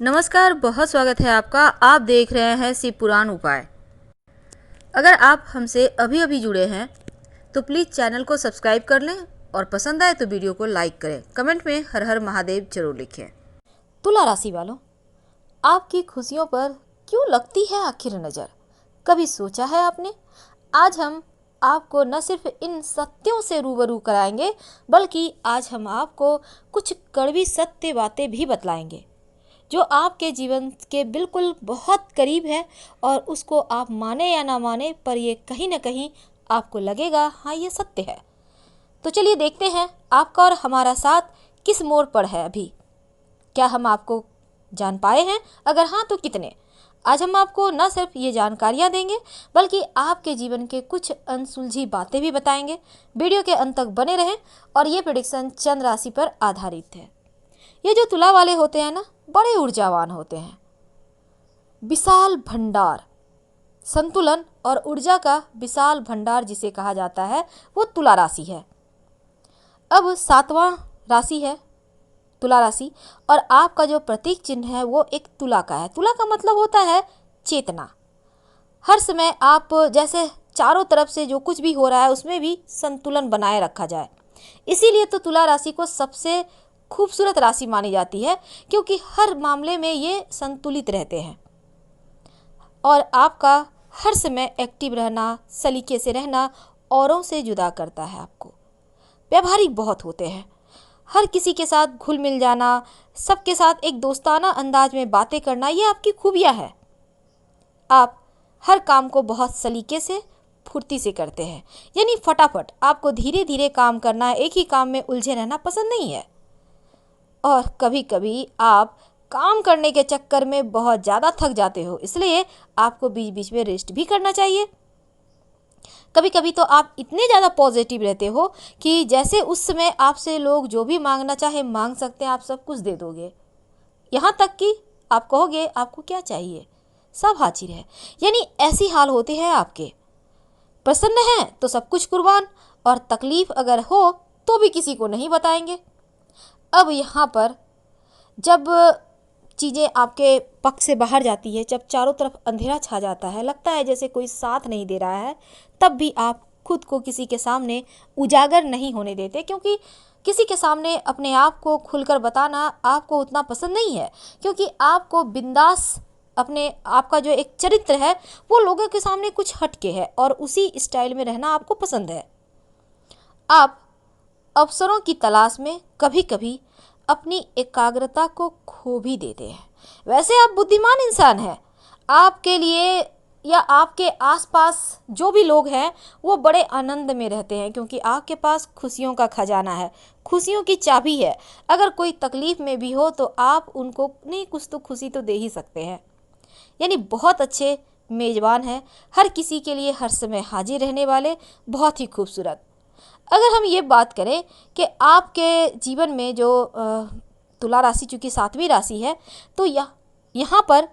नमस्कार, बहुत स्वागत है आपका। आप देख रहे हैं शिव पुराण उपाय। अगर आप हमसे अभी अभी जुड़े हैं तो प्लीज़ चैनल को सब्सक्राइब कर लें और पसंद आए तो वीडियो को लाइक करें। कमेंट में हर हर महादेव जरूर लिखें। तुला राशि वालों, आपकी खुशियों पर क्यों लगती है आखिर नज़र? कभी सोचा है आपने? आज हम आपको न सिर्फ इन सत्यों से रूबरू कराएंगे, बल्कि आज हम आपको कुछ कड़वी सत्य बातें भी बतलाएंगे जो आपके जीवन के बिल्कुल बहुत करीब है। और उसको आप माने या ना माने, पर ये कहीं ना कहीं आपको लगेगा हाँ ये सत्य है। तो चलिए देखते हैं आपका और हमारा साथ किस मोड़ पर है अभी। क्या हम आपको जान पाए हैं? अगर हाँ तो कितने? आज हम आपको न सिर्फ ये जानकारियाँ देंगे, बल्कि आपके जीवन के कुछ अनसुलझी बातें भी बताएंगे। वीडियो के अंत तक बने रहें। और ये प्रेडिक्शन चंद्र राशि पर आधारित है। ये जो तुला वाले होते हैं ना, बड़े ऊर्जावान होते हैं। विशाल भंडार, संतुलन और ऊर्जा का विशाल भंडार जिसे कहा जाता है, वो तुला राशि है। अब 7वां राशि है तुला राशि, और आपका जो प्रतीक चिन्ह है वो एक तुला का है। तुला का मतलब होता है चेतना। हर समय आप जैसे चारों तरफ से जो कुछ भी हो रहा है उसमें भी संतुलन बनाए रखा जाए। इसीलिए तो तुला राशि को सबसे खूबसूरत राशि मानी जाती है, क्योंकि हर मामले में ये संतुलित रहते हैं। और आपका हर समय एक्टिव रहना, सलीके से रहना औरों से जुदा करता है आपको। व्यावहारिक बहुत होते हैं, हर किसी के साथ घुल मिल जाना, सबके साथ एक दोस्ताना अंदाज में बातें करना, ये आपकी खूबियाँ है। आप हर काम को बहुत सलीके से, फुर्ती से करते हैं, यानी फटाफट। आपको धीरे धीरे काम करना, एक ही काम में उलझे रहना पसंद नहीं है। और कभी कभी आप काम करने के चक्कर में बहुत ज़्यादा थक जाते हो, इसलिए आपको बीच बीच में रेस्ट भी करना चाहिए। कभी कभी तो आप इतने ज़्यादा पॉजिटिव रहते हो कि जैसे उस समय आपसे लोग जो भी मांगना चाहे मांग सकते हैं, आप सब कुछ दे दोगे। यहाँ तक कि आप कहोगे आपको क्या चाहिए, सब हाजिर है। यानी ऐसी हाल होती है आपके। प्रसन्न हैं तो सब कुछ कुर्बान, और तकलीफ अगर हो तो भी किसी को नहीं बताएंगे। अब यहाँ पर जब चीज़ें आपके पक्ष से बाहर जाती है, जब चारों तरफ अंधेरा छा जाता है, लगता है जैसे कोई साथ नहीं दे रहा है, तब भी आप खुद को किसी के सामने उजागर नहीं होने देते, क्योंकि किसी के सामने अपने आप को खुलकर बताना आपको उतना पसंद नहीं है। क्योंकि आपको बिंदास, अपने आपका जो एक चरित्र है वो लोगों के सामने कुछ हटके है, और उसी स्टाइल में रहना आपको पसंद है। आप अवसरों की तलाश में कभी कभी अपनी एकाग्रता को खो भी देते हैं। वैसे आप बुद्धिमान इंसान हैं। आपके लिए या आपके आसपास जो भी लोग हैं वो बड़े आनंद में रहते हैं, क्योंकि आपके पास खुशियों का खजाना है, खुशियों की चाबी है। अगर कोई तकलीफ में भी हो तो आप उनको नहीं कुछ तो खुशी तो दे ही सकते हैं। यानी बहुत अच्छे मेज़बान हैं, हर किसी के लिए हर समय हाजिर रहने वाले, बहुत ही खूबसूरत। अगर हम ये बात करें कि आपके जीवन में जो तुला राशि चूँकि 7वीं राशि है, तो यहाँ पर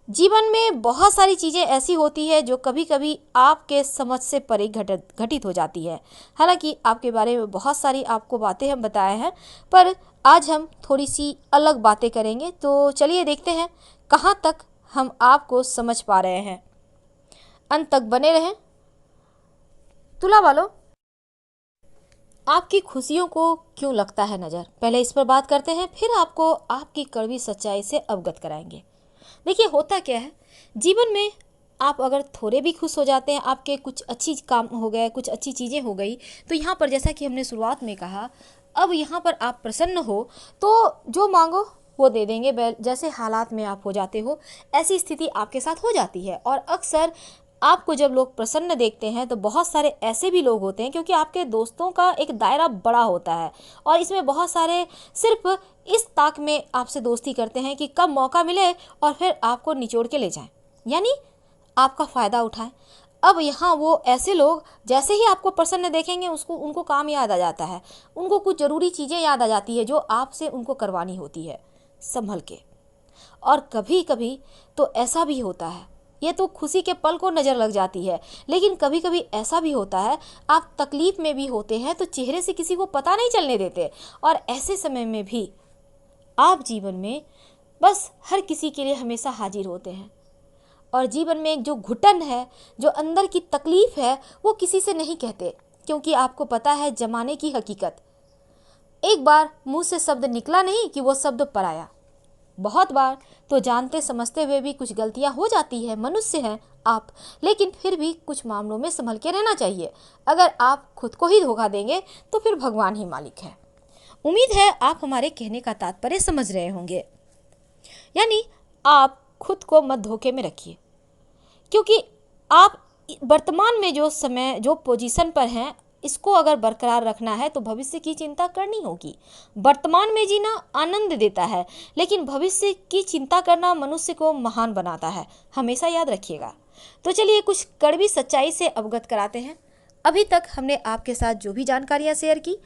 जीवन में बहुत सारी चीज़ें ऐसी होती है जो कभी कभी आपके समझ से परे घटित हो जाती है। हालांकि आपके बारे में बहुत सारी आपको बातें हम बताए हैं, पर आज हम थोड़ी सी अलग बातें करेंगे। तो चलिए देखते हैं कहाँ तक हम आपको समझ पा रहे हैं। अंत तक बने रहें। तुला वालों, आपकी खुशियों को क्यों लगता है नज़र, पहले इस पर बात करते हैं, फिर आपको आपकी कड़वी सच्चाई से अवगत कराएंगे। देखिए होता क्या है जीवन में, आप अगर थोड़े भी खुश हो जाते हैं, आपके कुछ अच्छी काम हो गए, कुछ अच्छी चीज़ें हो गई, तो यहाँ पर जैसा कि हमने शुरुआत में कहा, अब यहाँ पर आप प्रसन्न हो तो जो मांगो वो दे देंगे। जैसे हालात में आप हो जाते हो, ऐसी स्थिति आपके साथ हो जाती है। और अक्सर आपको जब लोग प्रसन्न देखते हैं तो बहुत सारे ऐसे भी लोग होते हैं, क्योंकि आपके दोस्तों का एक दायरा बड़ा होता है, और इसमें बहुत सारे सिर्फ इस ताक में आपसे दोस्ती करते हैं कि कब मौका मिले और फिर आपको निचोड़ के ले जाएं, यानी आपका फ़ायदा उठाएं। अब यहाँ वो ऐसे लोग जैसे ही आपको प्रसन्न देखेंगे, उनको काम याद आ जाता है, उनको कुछ ज़रूरी चीज़ें याद आ जाती है जो आपसे उनको करवानी होती है संभल के। और कभी कभी तो ऐसा भी होता है, ये तो खुशी के पल को नज़र लग जाती है, लेकिन कभी कभी ऐसा भी होता है आप तकलीफ़ में भी होते हैं तो चेहरे से किसी को पता नहीं चलने देते, और ऐसे समय में भी आप जीवन में बस हर किसी के लिए हमेशा हाजिर होते हैं। और जीवन में एक जो घुटन है, जो अंदर की तकलीफ है, वो किसी से नहीं कहते, क्योंकि आपको पता है जमाने की हकीकत। एक बार मुंह से शब्द निकला नहीं कि वो शब्द पराया। बहुत बार तो जानते समझते हुए भी कुछ गलतियां हो जाती है, मनुष्य हैं आप, लेकिन फिर भी कुछ मामलों में संभल के रहना चाहिए। अगर आप खुद को ही धोखा देंगे तो फिर भगवान ही मालिक है। उम्मीद है आप हमारे कहने का तात्पर्य समझ रहे होंगे। यानी आप खुद को मत धोखे में रखिए, क्योंकि आप वर्तमान में जो समय, जो पोजीशन पर हैं, इसको अगर बरकरार रखना है तो भविष्य की चिंता करनी होगी। वर्तमान में जीना आनंद देता है, लेकिन भविष्य की चिंता करना मनुष्य को महान बनाता है, हमेशा याद रखिएगा। तो चलिए कुछ कड़वी सच्चाई से अवगत कराते हैं। अभी तक हमने आपके साथ जो भी जानकारियां शेयर की,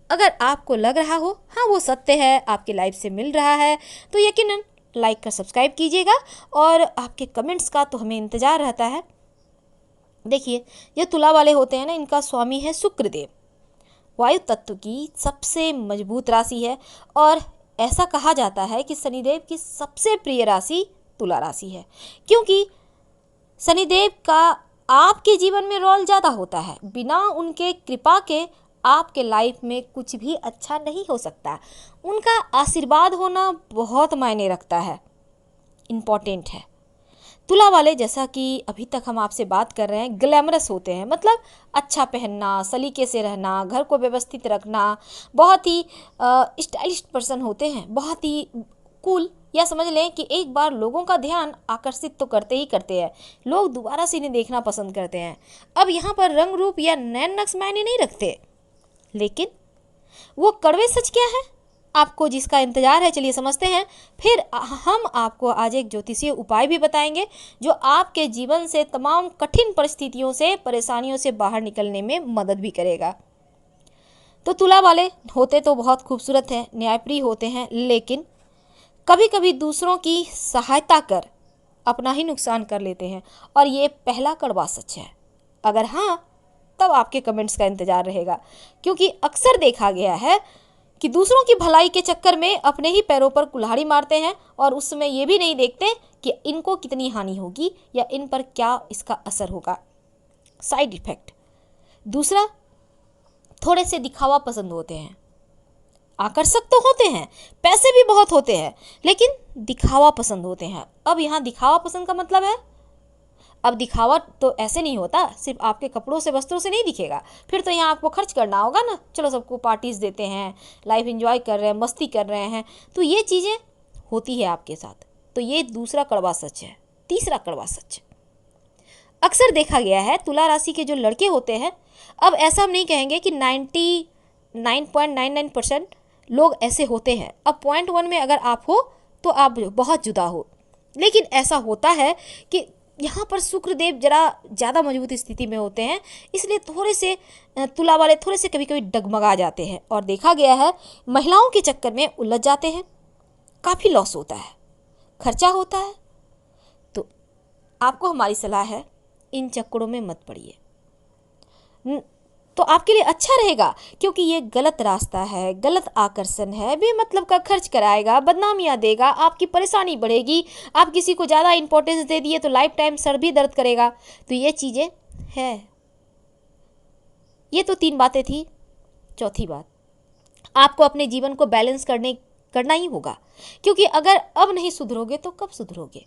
अगर आपको लग रहा हो हाँ वो सत्य है, आपकी लाइफ से मिल रहा है, तो यकीनन लाइक कर सब्सक्राइब कीजिएगा। और आपके कमेंट्स का तो हमें इंतज़ार रहता है। देखिए, ये तुला वाले होते हैं ना, इनका स्वामी है शुक्रदेव, वायु तत्व की सबसे मजबूत राशि है। और ऐसा कहा जाता है कि शनिदेव की सबसे प्रिय राशि तुला राशि है, क्योंकि शनिदेव का आपके जीवन में रोल ज़्यादा होता है। बिना उनके कृपा के आपके लाइफ में कुछ भी अच्छा नहीं हो सकता। उनका आशीर्वाद होना बहुत मायने रखता है, इम्पॉर्टेंट है। तुला वाले, जैसा कि अभी तक हम आपसे बात कर रहे हैं, ग्लैमरस होते हैं, मतलब अच्छा पहनना, सलीके से रहना, घर को व्यवस्थित रखना, बहुत ही स्टाइलिश पर्सन होते हैं, बहुत ही कूल। या समझ लें कि एक बार लोगों का ध्यान आकर्षित तो करते ही करते हैं, लोग दोबारा से इन्हें देखना पसंद करते हैं। अब यहाँ पर रंग रूप या नैन नक्श मायने नहीं रखते, लेकिन वो कड़वे सच क्या है, आपको जिसका इंतजार है, चलिए समझते हैं। फिर हम आपको आज एक ज्योतिषीय उपाय भी बताएंगे, जो आपके जीवन से तमाम कठिन परिस्थितियों से, परेशानियों से बाहर निकलने में मदद भी करेगा। तो तुला वाले होते तो बहुत खूबसूरत हैं, न्यायप्रिय होते हैं, लेकिन कभी कभी दूसरों की सहायता कर अपना ही नुकसान कर लेते हैं, और ये पहला कड़वा सच है। अगर हाँ, तब आपके कमेंट्स का इंतजार रहेगा, क्योंकि अक्सर देखा गया है कि दूसरों की भलाई के चक्कर में अपने ही पैरों पर कुल्हाड़ी मारते हैं, और उस समय ये भी नहीं देखते कि इनको कितनी हानि होगी या इन पर क्या इसका असर होगा, साइड इफेक्ट। दूसरा, थोड़े से दिखावा पसंद होते हैं। आकर्षक तो होते हैं, पैसे भी बहुत होते हैं, लेकिन दिखावा पसंद होते हैं। अब यहाँ दिखावा पसंद का मतलब है, अब दिखावा तो ऐसे नहीं होता, सिर्फ आपके कपड़ों से, वस्त्रों से नहीं दिखेगा। फिर तो यहाँ आपको खर्च करना होगा ना, चलो सबको पार्टीज देते हैं, लाइफ एंजॉय कर रहे हैं, मस्ती कर रहे हैं, तो ये चीज़ें होती है आपके साथ। तो ये दूसरा कड़वा सच है। तीसरा कड़वा सच, अक्सर देखा गया है तुला राशि के जो लड़के होते हैं, अब ऐसा हम नहीं कहेंगे कि 99.99% लोग ऐसे होते हैं। अब 0.1 में अगर आप हो तो आप बहुत जुदा हो, लेकिन ऐसा होता है कि यहाँ पर शुक्रदेव जरा ज़्यादा मजबूत स्थिति में होते हैं, इसलिए थोड़े से तुला वाले थोड़े से कभी कभी डगमगा जाते हैं, और देखा गया है महिलाओं के चक्कर में उलझ जाते हैं, काफ़ी लॉस होता है, खर्चा होता है। तो आपको हमारी सलाह है, इन चक्करों में मत पड़िए, तो आपके लिए अच्छा रहेगा, क्योंकि ये गलत रास्ता है, गलत आकर्षण है, बेमतलब का खर्च कराएगा, बदनामियाँ देगा, आपकी परेशानी बढ़ेगी। आप किसी को ज़्यादा इंपॉर्टेंस दे दिए तो लाइफ टाइम सर भी दर्द करेगा। तो ये चीज़ें हैं। ये तो 3 बातें थी। चौथी बात, आपको अपने जीवन को बैलेंस करना ही होगा, क्योंकि अगर अब नहीं सुधरोगे तो कब सुधरोगे।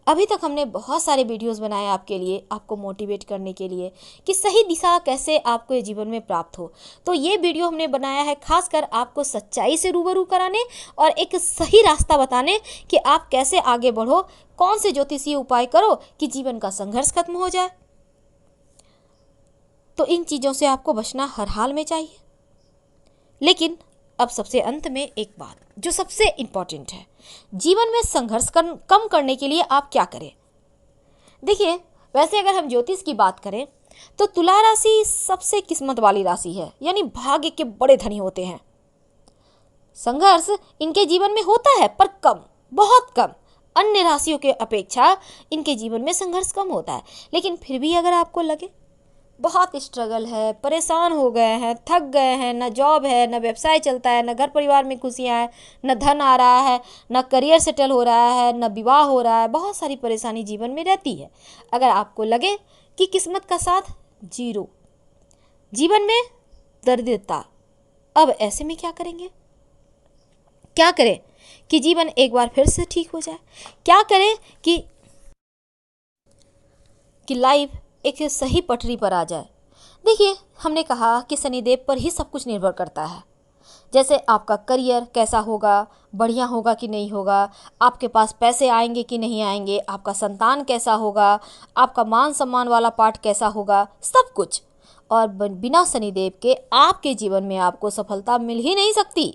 अभी तक हमने बहुत सारे वीडियोस बनाए आपके लिए, आपको मोटिवेट करने के लिए कि सही दिशा कैसे आपको जीवन में प्राप्त हो। तो ये वीडियो हमने बनाया है खासकर आपको सच्चाई से रूबरू कराने और एक सही रास्ता बताने कि आप कैसे आगे बढ़ो, कौन से ज्योतिषीय उपाय करो कि जीवन का संघर्ष खत्म हो जाए। तो इन चीज़ों से आपको बचना हर हाल में चाहिए। लेकिन अब सबसे अंत में एक बात जो सबसे इम्पॉर्टेंट है, जीवन में संघर्ष कम करने के लिए आप क्या करें। देखिए, वैसे अगर हम ज्योतिष की बात करें तो तुला राशि सबसे किस्मत वाली राशि है, यानी भाग्य के बड़े धनी होते हैं। संघर्ष इनके जीवन में होता है पर कम, बहुत कम। अन्य राशियों के अपेक्षा इनके जीवन में संघर्ष कम होता है। लेकिन फिर भी अगर आपको लगे बहुत स्ट्रगल है, परेशान हो गए हैं, थक गए हैं, न जॉब है, न व्यवसाय चलता है, न घर परिवार में खुशियाँ हैं, न धन आ रहा है, न करियर सेटल हो रहा है, न विवाह हो रहा है, बहुत सारी परेशानी जीवन में रहती है। अगर आपको लगे कि किस्मत का साथ जीरो, जीवन में दरिद्रता, अब ऐसे में क्या करेंगे? क्या करें कि जीवन एक बार फिर से ठीक हो जाए? क्या करें कि लाइफ एक सही पटरी पर आ जाए? देखिए, हमने कहा कि शनिदेव पर ही सब कुछ निर्भर करता है। जैसे आपका करियर कैसा होगा, बढ़िया होगा कि नहीं होगा, आपके पास पैसे आएंगे कि नहीं आएंगे, आपका संतान कैसा होगा, आपका मान सम्मान वाला पार्ट कैसा होगा, सब कुछ। और बिना शनिदेव के आपके जीवन में आपको सफलता मिल ही नहीं सकती।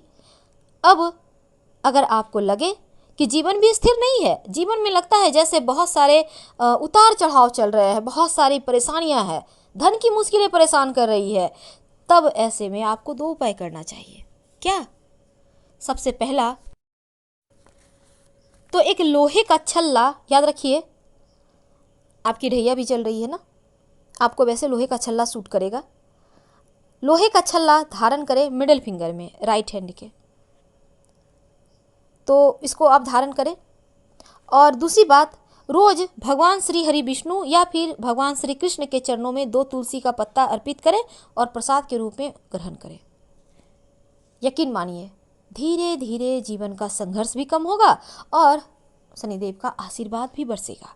अब अगर आपको लगे कि जीवन भी स्थिर नहीं है, जीवन में लगता है जैसे बहुत सारे उतार चढ़ाव चल रहे हैं, बहुत सारी परेशानियां हैं, धन की मुश्किलें परेशान कर रही है, तब ऐसे में आपको 2 उपाय करना चाहिए। क्या? सबसे पहला तो एक लोहे का छल्ला, याद रखिए आपकी ढैया भी चल रही है ना, आपको वैसे लोहे का छल्ला सूट करेगा। लोहे का छल्ला धारण करें मिडिल फिंगर में, राइट हैंड के, तो इसको आप धारण करें। और दूसरी बात, रोज भगवान श्री हरि विष्णु या फिर भगवान श्री कृष्ण के चरणों में 2 तुलसी का पत्ता अर्पित करें और प्रसाद के रूप में ग्रहण करें। यकीन मानिए, धीरे धीरे जीवन का संघर्ष भी कम होगा और शनिदेव का आशीर्वाद भी बरसेगा।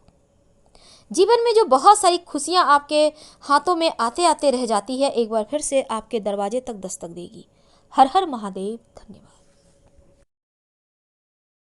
जीवन में जो बहुत सारी खुशियां आपके हाथों में आते आते रह जाती है, एक बार फिर से आपके दरवाजे तक दस्तक देगी। हर हर महादेव। धन्यवाद।